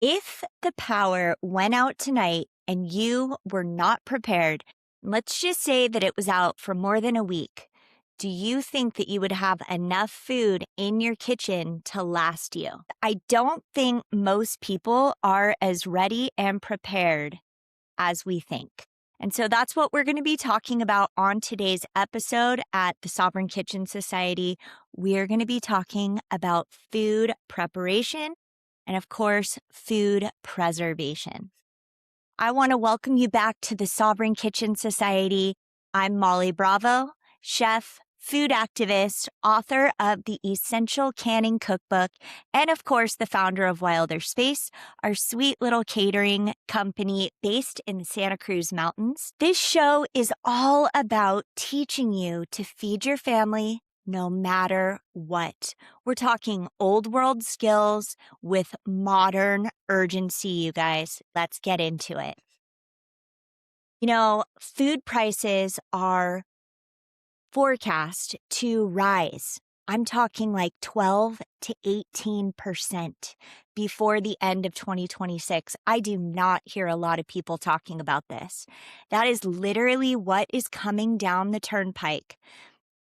If the power went out tonight and you were not prepared, let's just say that it was out for more than a week, do you think that you would have enough food in your kitchen to last you? I don't think most people are as ready and prepared as we think. And so that's what we're going to be talking about on today's episode at the Sovereign Kitchen Society. We're going to be talking about food preparation and, of course, food preservation. I want to welcome you back to the Sovereign Kitchen Society. I'm Molly Bravo, chef, food activist, author of the Essential Canning Cookbook, and of course, the founder of Wilder Space, our sweet little catering company based in the Santa Cruz Mountains. This show is all about teaching you to feed your family no matter what. We're talking old world skills with modern urgency, you guys. Let's get into it. You know, food prices are forecast to rise. I'm talking like 12 to 18% before the end of 2026. I do not hear a lot of people talking about this. That is literally what is coming down the turnpike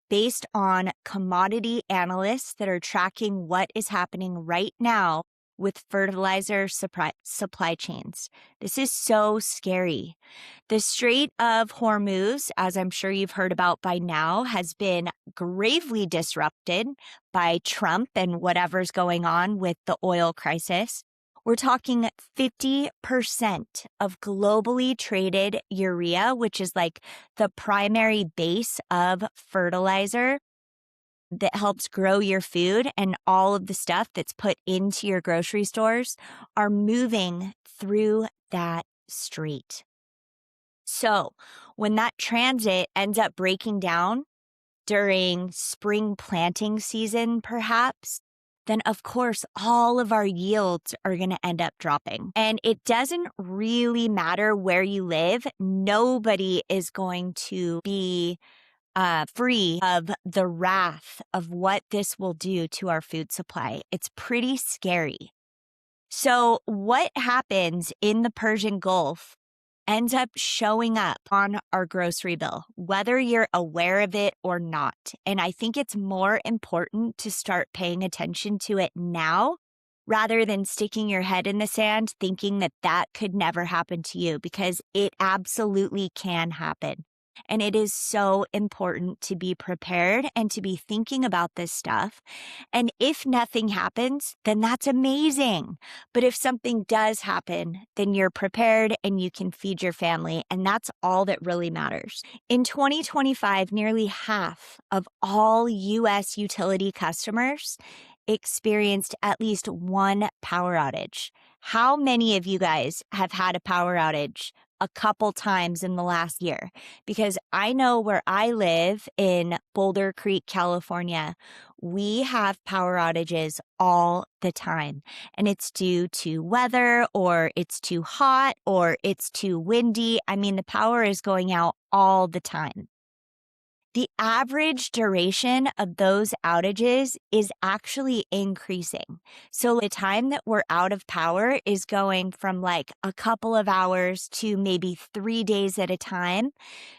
based on commodity analysts that are tracking what is happening right now with fertilizer supply chains. This is so scary. The Strait of Hormuz, as I'm sure you've heard about by now, has been gravely disrupted by Trump and whatever's going on with the oil crisis. We're talking 50% of globally traded urea, which is like the primary base of fertilizer that helps grow your food, and all of the stuff that's put into your grocery stores are moving through that strait. So when that transit ends up breaking down during spring planting season, perhaps, then of course all of our yields are going to end up dropping. And it doesn't really matter where you live. Nobody is going to be free of the wrath of what this will do to our food supply. It's pretty scary. So what happens in the Persian Gulf ends up showing up on our grocery bill, whether you're aware of it or not. And I think it's more important to start paying attention to it now rather than sticking your head in the sand thinking that that could never happen to you, because it absolutely can happen. And it is so important to be prepared and to be thinking about this stuff. And if nothing happens, then that's amazing. But if something does happen, then you're prepared and you can feed your family. And that's all that really matters. In 2025, nearly half of all U.S. utility customers experienced at least one power outage. How many of you guys have had a power outage a couple times in the last year? Because I know where I live in Boulder Creek, California, we have power outages all the time. And it's due to weather, or it's too hot, or it's too windy. I mean, the power is going out all the time. The average duration of those outages is actually increasing. So the time that we're out of power is going from like a couple of hours to maybe 3 days at a time.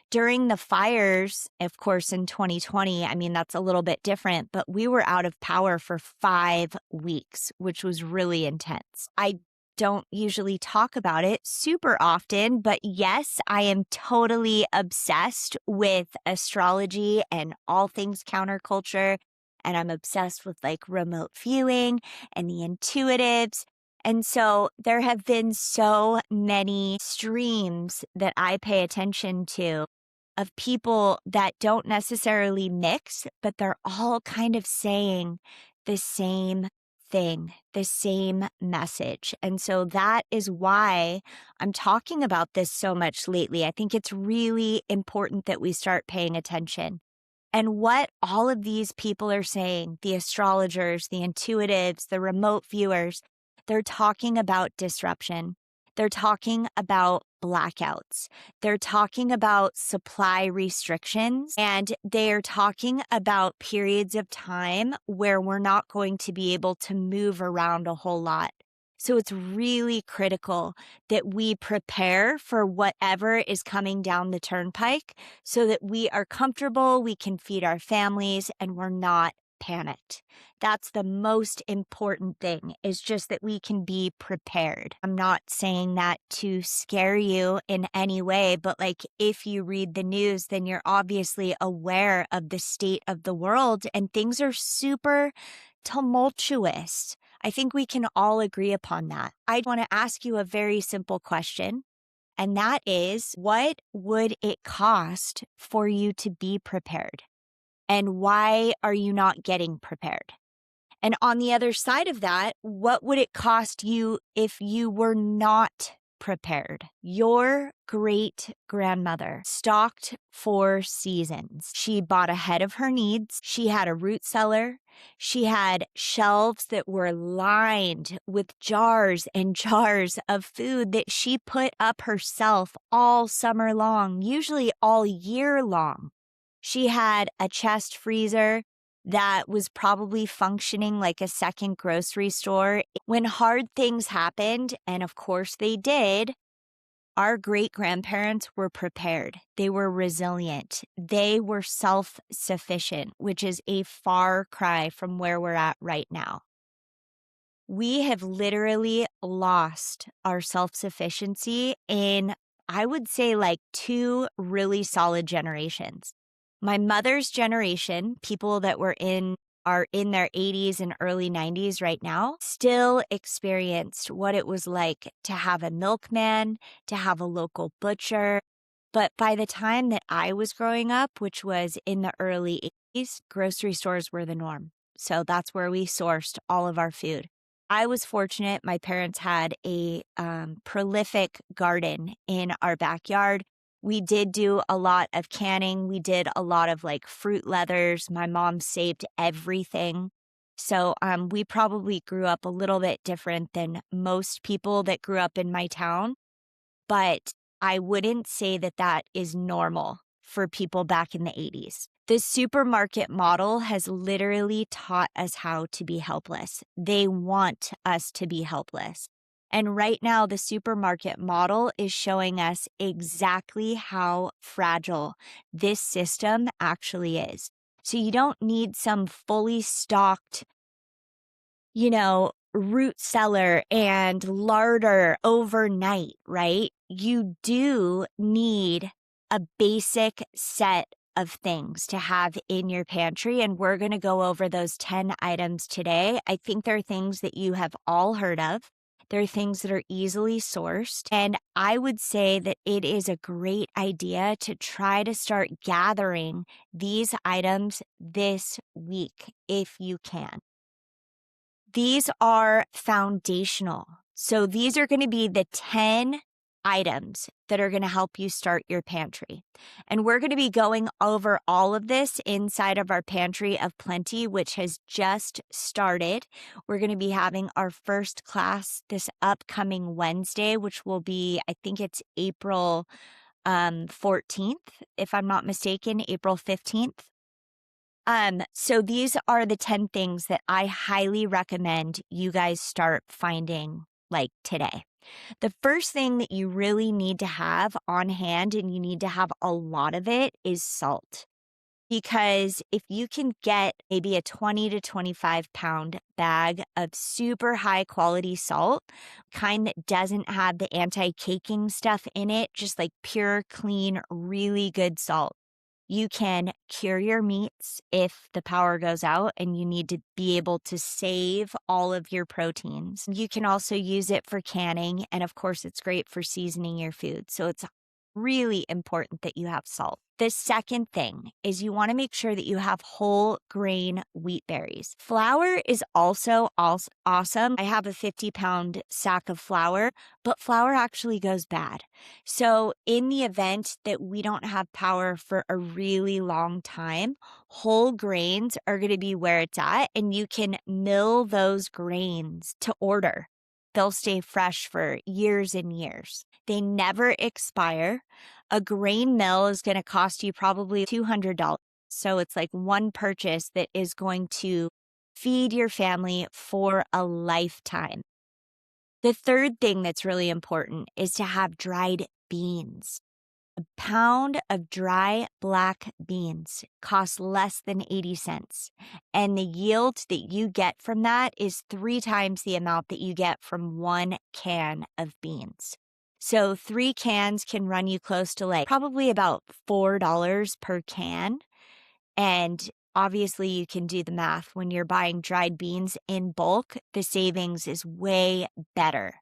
During the fires, of course, in 2020, I mean, that's a little bit different, but we were out of power for 5 weeks, which was really intense. I don't usually talk about it super often, but yes, I am totally obsessed with astrology and all things counterculture. And I'm obsessed with like remote viewing and the intuitives. And so there have been so many streams that I pay attention to of people that don't necessarily mix, but they're all kind of saying the same thing, the same message. And so that is why I'm talking about this so much lately. I think it's really important that we start paying attention. And what all of these people are saying, the astrologers, the intuitives, the remote viewers, they're talking about disruption. They're talking about blackouts. They're talking about supply restrictions, and they're talking about periods of time where we're not going to be able to move around a whole lot. So it's really critical that we prepare for whatever is coming down the turnpike so that we are comfortable, we can feed our families, and we're not panicked. That's the most important thing, is just that we can be prepared. I'm not saying that to scare you in any way, but like if you read the news, then you're obviously aware of the state of the world and things are super tumultuous. I think we can all agree upon that. I want to ask you a very simple question, and that is, what would it cost for you to be prepared? And why are you not getting prepared? And on the other side of that, what would it cost you if you were not prepared? Your great grandmother stocked for seasons. She bought ahead of her needs. She had a root cellar. She had shelves that were lined with jars and jars of food that she put up herself all summer long, usually all year long. She had a chest freezer that was probably functioning like a second grocery store. When hard things happened, and of course they did, our great-grandparents were prepared. They were resilient. They were self-sufficient, which is a far cry from where we're at right now. We have literally lost our self-sufficiency in, I would say, like 2 really solid generations. My mother's generation, people that are in their 80s and early 90s right now, still experienced what it was like to have a milkman, to have a local butcher. But by the time that I was growing up, which was in the early 80s, grocery stores were the norm. So that's where we sourced all of our food. I was fortunate. My parents had a prolific garden in our backyard. We did do a lot of canning. We did a lot of like fruit leathers. My mom saved everything. So we probably grew up a little bit different than most people that grew up in my town. But I wouldn't say that that is normal for people back in the 80s. The supermarket model has literally taught us how to be helpless. They want us to be helpless. And right now, the supermarket model is showing us exactly how fragile this system actually is. So you don't need some fully stocked, root cellar and larder overnight, right? You do need a basic set of things to have in your pantry, and we're going to go over those 10 items today. I think they're things that you have all heard of. They're things that are easily sourced, and I would say that it is a great idea to try to start gathering these items this week if you can. These are foundational. So these are going to be the 10 items that are going to help you start your pantry. And we're going to be going over all of this inside of our Pantry of Plenty, which has just started. We're going to be having our first class this upcoming Wednesday, which will be, I think it's April 14th, if I'm not mistaken, April 15th. So these are the 10 things that I highly recommend you guys start finding like today. The first thing that you really need to have on hand, and you need to have a lot of it, is salt. Because if you can get maybe a 20 to 25 pound bag of super high quality salt, kind that doesn't have the anti-caking stuff in it, just like pure, clean, really good salt. You can cure your meats if the power goes out and you need to be able to save all of your proteins. You can also use it for canning, and of course, it's great for seasoning your food. So it's really important that you have salt. The second thing is you want to make sure that you have whole grain wheat berries. Flour is also awesome. I have a 50-pound sack of flour, but flour actually goes bad. So in the event that we don't have power for a really long time, whole grains are going to be where it's at, and you can mill those grains to order. They'll stay fresh for years and years. They never expire. A grain mill is going to cost you probably $200. So it's like one purchase that is going to feed your family for a lifetime. The third thing that's really important is to have dried beans. A pound of dry black beans costs less than 80 cents. And the yield that you get from that is 3 times the amount that you get from 1 can of beans. So 3 cans can run you close to like probably about $4 per can. And obviously, you can do the math. When you're buying dried beans in bulk, the savings is way better.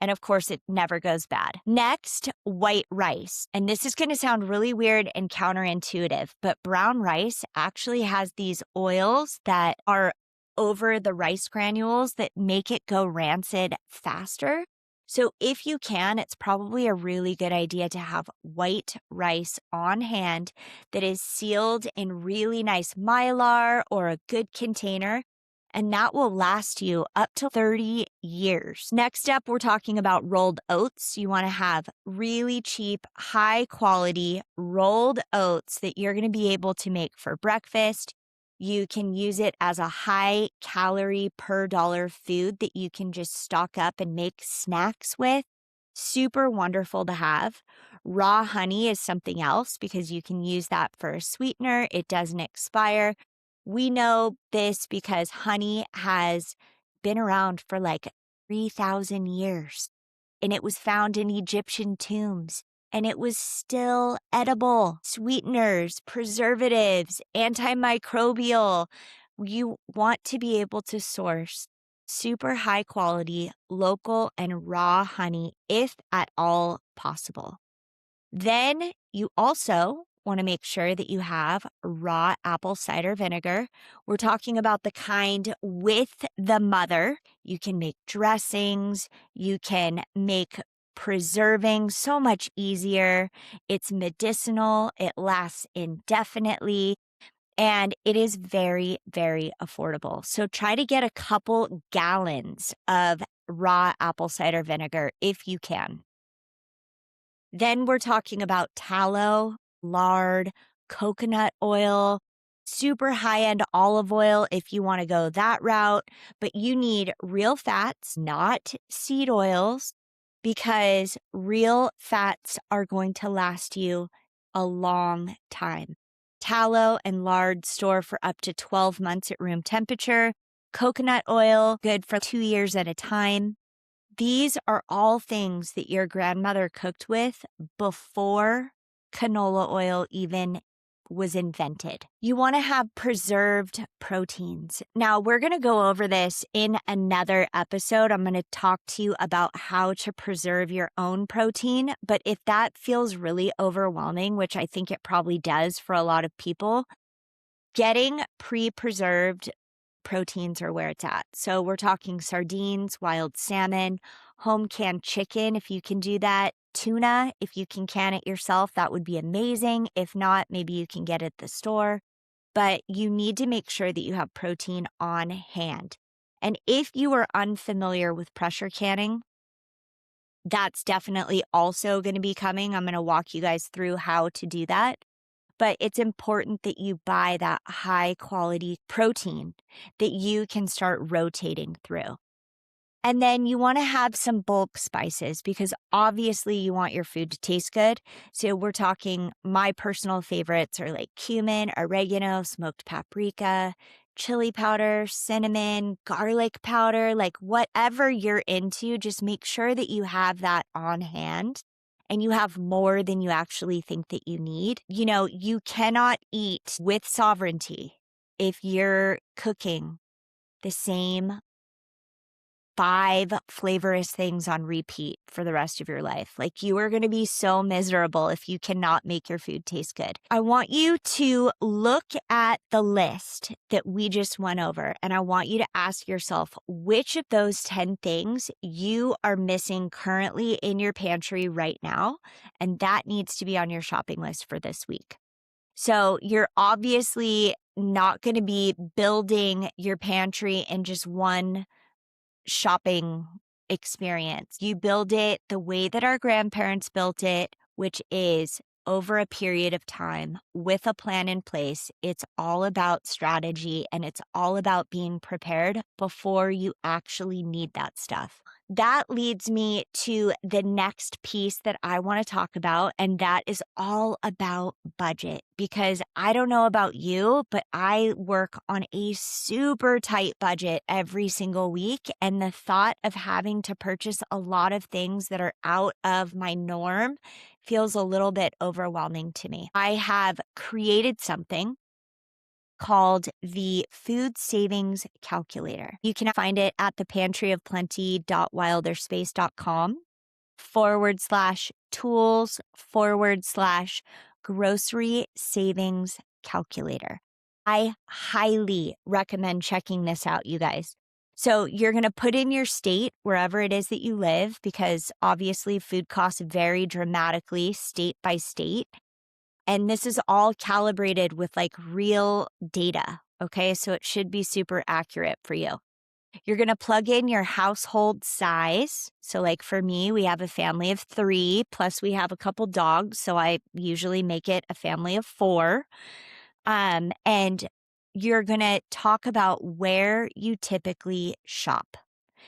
And of course, it never goes bad. Next, white rice. And this is going to sound really weird and counterintuitive, but brown rice actually has these oils that are over the rice granules that make it go rancid faster. So if you can, it's probably a really good idea to have white rice on hand that is sealed in really nice Mylar or a good container, and that will last you up to 30 years. Next up, we're talking about rolled oats. You want to have really cheap, high quality rolled oats that you're going to be able to make for breakfast. You can use it as a high calorie per dollar food that you can just stock up and make snacks with. Super wonderful to have. Raw honey is something else because you can use that for a sweetener. It doesn't expire. We know this because honey has been around for like 3,000 years, and it was found in Egyptian tombs, and it was still edible. Sweeteners, preservatives, antimicrobial. You want to be able to source super high quality, local, and raw honey if at all possible. Then you also want to make sure that you have raw apple cider vinegar. We're talking about the kind with the mother. You can make dressings, you can make preserving so much easier. It's medicinal, it lasts indefinitely, and it is very, very affordable. So try to get a couple gallons of raw apple cider vinegar if you can. Then we're talking about tallow, lard, coconut oil, super high-end olive oil if you want to go that route. But you need real fats, not seed oils, because real fats are going to last you a long time. Tallow and lard store for up to 12 months at room temperature. Coconut oil, good for 2 years at a time. These are all things that your grandmother cooked with before canola oil even was invented. You want to have preserved proteins. Now, we're going to go over this in another episode. I'm going to talk to you about how to preserve your own protein. But if that feels really overwhelming, which I think it probably does for a lot of people, getting pre-preserved proteins are where it's at. So we're talking sardines, wild salmon, home canned chicken, if you can do that. Tuna, if you can can it yourself, that would be amazing. If not, maybe you can get it at the store. But you need to make sure that you have protein on hand. And if you are unfamiliar with pressure canning, that's definitely also going to be coming. I'm going to walk you guys through how to do that. But it's important that you buy that high quality protein that you can start rotating through. And then you want to have some bulk spices because obviously you want your food to taste good. So we're talking, my personal favorites are like cumin, oregano, smoked paprika, chili powder, cinnamon, garlic powder, like whatever you're into, just make sure that you have that on hand. And you have more than you actually think that you need. You know, you cannot eat with sovereignty if you're cooking the same 5 flavorous things on repeat for the rest of your life. Like, you are going to be so miserable if you cannot make your food taste good. I want you to look at the list that we just went over, and I want you to ask yourself which of those 10 things you are missing currently in your pantry right now, and that needs to be on your shopping list for this week. So you're obviously not going to be building your pantry in just one shopping experience. You build it the way that our grandparents built it, which is over a period of time with a plan in place. It's all about strategy and it's all about being prepared before you actually need that stuff. that leads me to the next piece that I want to talk about, and that is all about budget. Because I don't know about you, but I work on a super tight budget every single week. And the thought of having to purchase a lot of things that are out of my norm feels a little bit overwhelming to me. I have created something called the Food Savings Calculator. You can find it at thepantryofplenty.wilderspace.com/tools/grocery savings calculator. I highly recommend checking this out, you guys. So you're going to put in your state wherever it is that you live, because obviously food costs vary dramatically state by state. And this is all calibrated with like real data. Okay. So it should be super accurate for you. You're going to plug in your household size. So, like for me, we have a family of 3, plus we have a couple dogs. So I usually make it a family of 4. And you're going to talk about where you typically shop.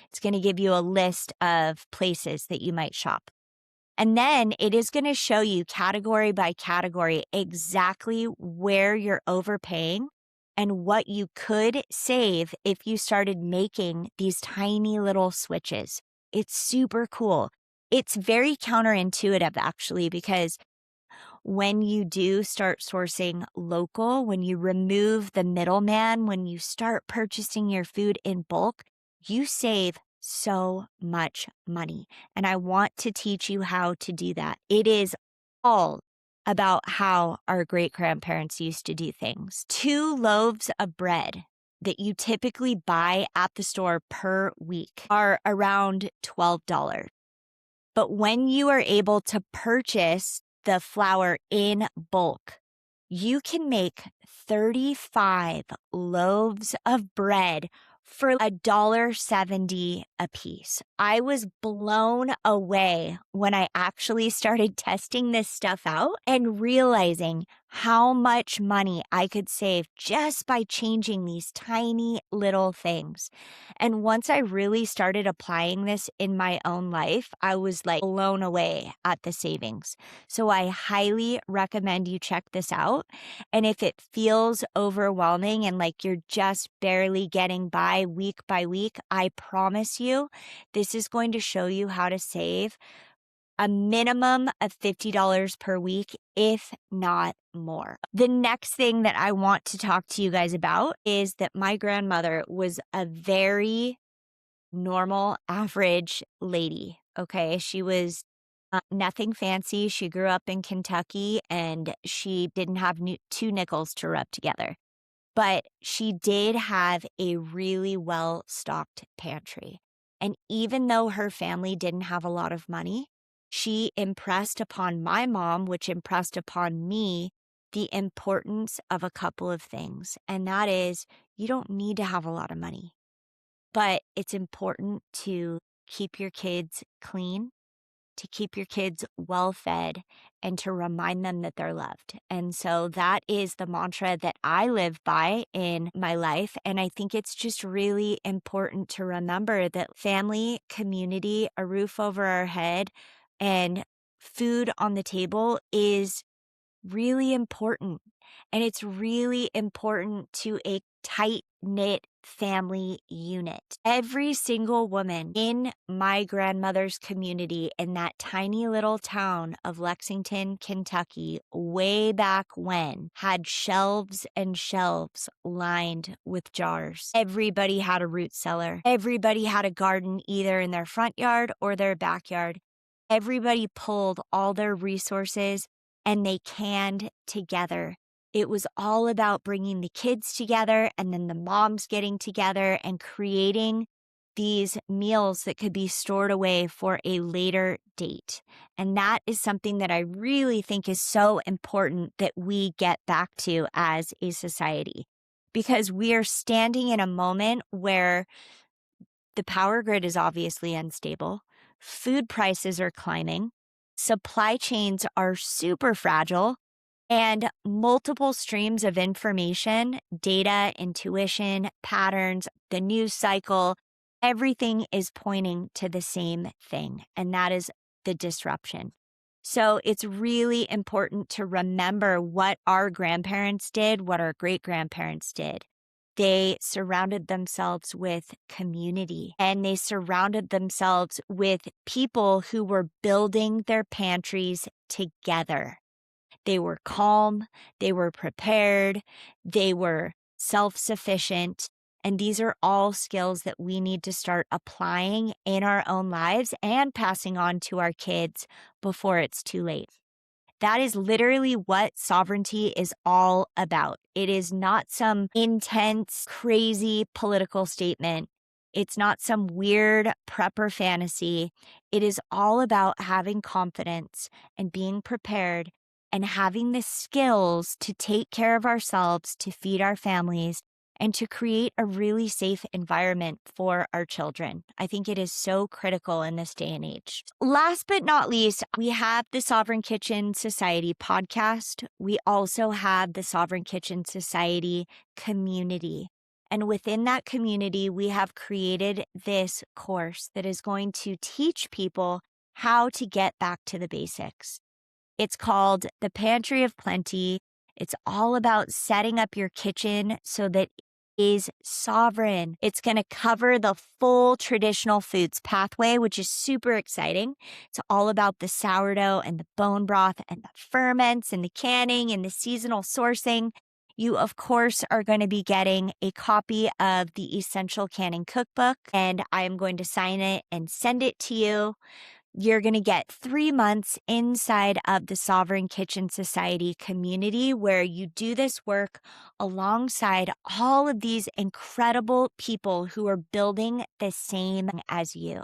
It's going to give you a list of places that you might shop. And then it is going to show you category by category exactly where you're overpaying and what you could save if you started making these tiny little switches. It's super cool. It's very counterintuitive, actually, because when you do start sourcing local, when you remove the middleman, when you start purchasing your food in bulk, you save so much money. And I want to teach you how to do that. It is all about how our great-grandparents used to do things. 2 loaves of bread that you typically buy at the store per week are around $12. But when you are able to purchase the flour in bulk, you can make 35 loaves of bread for $1.70 a piece. I was blown away when I actually started testing this stuff out and realizing how much money I could save just by changing these tiny little things. And once I really started applying this in my own life, I was like blown away at the savings. So I highly recommend you check this out. And if it feels overwhelming and like you're just barely getting by week, I promise you, this is going to show you how to save a minimum of $50 per week, if not more. The next thing that I want to talk to you guys about is that my grandmother was a very normal, average lady. Okay. She was nothing fancy. She grew up in Kentucky and she didn't have 2 nickels to rub together. But she did have a really well-stocked pantry. And even though her family didn't have a lot of money, she impressed upon my mom, which impressed upon me, the importance of a couple of things. And that is, you don't need to have a lot of money, but it's important to keep your kids clean, to keep your kids well fed, and to remind them that they're loved. And so that is the mantra that I live by in my life. And I think it's just really important to remember that family, community, a roof over our head, and food on the table is really important. And it's really important to a tight-knit family unit. Every single woman in my grandmother's community in that tiny little town of Lexington, Kentucky, way back when, had shelves and shelves lined with jars. Everybody had a root cellar. Everybody had a garden either in their front yard or their backyard. Everybody pulled all their resources and they canned together. It was all about bringing the kids together and then the moms getting together and creating these meals that could be stored away for a later date. And that is something that I really think is so important that we get back to as a society, because we are standing in a moment where the power grid is obviously unstable. Food prices are climbing. Supply chains are super fragile, and multiple streams of information, data, intuition, patterns, the news cycle, everything is pointing to the same thing, and that is the disruption. So it's really important to remember what our grandparents did, what our great-grandparents did. They surrounded themselves with community, and they surrounded themselves with people who were building their pantries together. They were calm, they were prepared, they were self-sufficient, and these are all skills that we need to start applying in our own lives and passing on to our kids before it's too late. That is literally what sovereignty is all about. It is not some intense, crazy political statement. It's not some weird prepper fantasy. It is all about having confidence and being prepared and having the skills to take care of ourselves, to feed our families, and to create a really safe environment for our children. I think it is so critical in this day and age. Last but not least, we have the Sovereign Kitchen Society podcast. We also have the Sovereign Kitchen Society community. And within that community, we have created this course that is going to teach people how to get back to the basics. It's called the Pantry of Plenty. It's all about setting up your kitchen so that it is sovereign. It's going to cover the full traditional foods pathway, which is super exciting. It's all about the sourdough and the bone broth and the ferments and the canning and the seasonal sourcing. You, of course, are going to be getting a copy of the Essential Canning Cookbook, and I am going to sign it and send it to you. You're going to get 3 months inside of the Sovereign Kitchen Society community where you do this work alongside all of these incredible people who are building the same as you.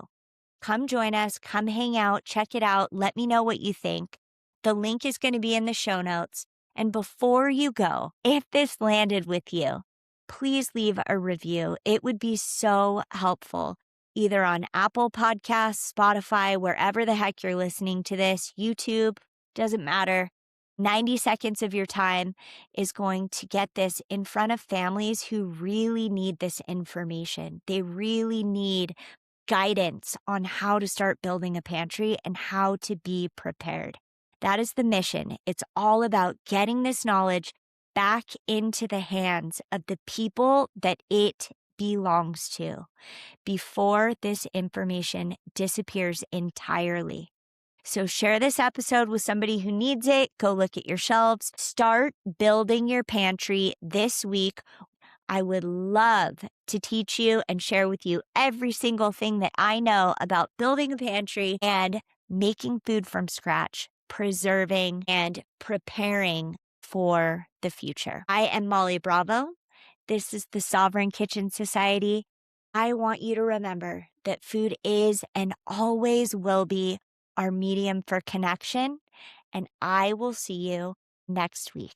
Come join us, come hang out, check it out, let me know what you think. The link is going to be in the show notes. And before you go, if this landed with you, please leave a review. It would be so helpful. Either on Apple Podcasts, Spotify, wherever the heck you're listening to this, YouTube, doesn't matter. 90 seconds of your time is going to get this in front of families who really need this information. They really need guidance on how to start building a pantry and how to be prepared. That is the mission. It's all about getting this knowledge back into the hands of the people that it belongs to before this information disappears entirely. So share this episode with somebody who needs it. Go look at your shelves. Start building your pantry this week. I would love to teach you and share with you every single thing that I know about building a pantry and making food from scratch, preserving and preparing for the future. I am Molly Bravo. This is the Sovereign Kitchen Society. I want you to remember that food is and always will be our medium for connection, and I will see you next week.